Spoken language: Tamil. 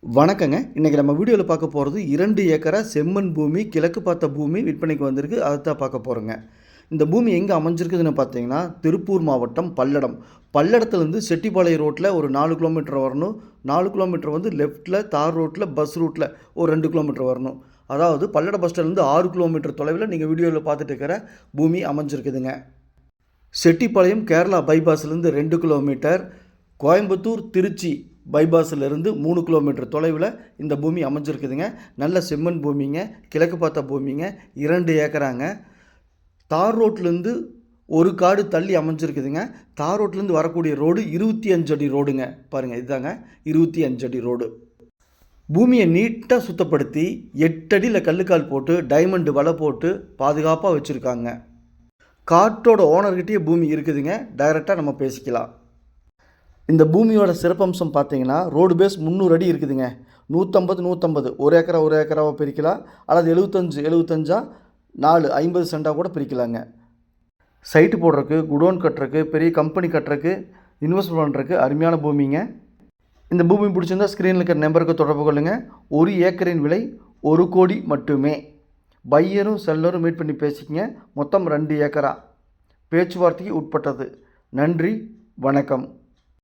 வணக்கங்க. இன்னைக்கு நம்ம வீடியோல பார்க்க போறது 2 ஏக்கரா செம்மண் பூமி, கிழக்கு பார்த்த பூமி விற்பனைக்கு வந்திருக்கு. அதத்தான் பார்க்க போறோங்க. இந்த பூமி எங்க அமைஞ்சிருக்குதுன்னு பார்த்தீங்கன்னா, திருப்பூர் மாவட்டம் பல்லடம். பல்லடத்துலேருந்து செட்டிப்பாளையம் ரோட்ல ஒரு 4 கிலோமீட்டர் வரணும். 4 கிலோமீட்டர் வந்து லெஃப்ட்ல தார் ரோட்ல, பஸ் ரூட்ல ஒரு 2 கிலோமீட்டர் வரணும். அதாவது பல்லடம் பஸ் ஸ்டாண்ட்லேருந்து 6 கிலோமீட்டர் தொலைவில நீங்க வீடியோல பார்த்துட்டு இருக்கிற பூமி அமைஞ்சிருக்குதுங்க. செட்டிப்பாளையம் கேரளா பைபாஸ்லேருந்து 2 கிலோமீட்டர், கோயம்புத்தூர் திருச்சி பைபாஸிலிருந்து 3 கிலோமீட்டர் தொலைவில் இந்த பூமி அமைஞ்சிருக்குதுங்க. நல்ல செம்மண் பூமிங்க, கிழக்கு பார்த்த பூமிங்க, 2 ஏக்கராங்க. தார் ரோட்லேருந்து ஒரு காடு தள்ளி அமைஞ்சிருக்குதுங்க. தார் ரோட்லேருந்து வரக்கூடிய ரோடு 25 அடி ரோடுங்க. பாருங்கள், இதுதாங்க 25 அடி ரோடு. பூமியை நீட்டாக சுத்தப்படுத்தி 8 அடியில் கல்லுக்கால் போட்டு டைமண்டு வலை போட்டு பாதுகாப்பாக வச்சுருக்காங்க. காட்டோட ஓனர்கிட்டயே பூமி இருக்குதுங்க. டைரெக்டாக நம்ம பேசிக்கலாம். இந்த பூமியோட சிறப்பம்சம் பார்த்தீங்கன்னா, ரோடு பேஸ் 300 அடி இருக்குதுங்க. 150 150 ஒரு ஏக்கரா ஒரு ஏக்கராவாக பிரிக்கலாம், அல்லது 75 75 4 50 சென்டாக கூட பிரிக்கலாங்க. சைட்டு போடுறதுக்கு, குடோன் கட்டுறதுக்கு, பெரிய கம்பெனி கட்டுறதுக்கு, இன்வெஸ்ட் பண்ணுறதுக்கு அருமையான பூமிங்க. இந்த பூமி பிடிச்சிருந்தா ஸ்க்ரீனில் இருக்கிற நம்பருக்கு தொடர்பு கொள்ளுங்கள். 1 ஏக்கரின் விலை 1 கோடி மட்டுமே. பையரும் செல்லரும் மீட் பண்ணி பேசிக்கங்க. மொத்தம் 2 ஏக்கரா. பேச்சுவார்த்தைக்கு உட்பட்டது. நன்றி, வணக்கம்.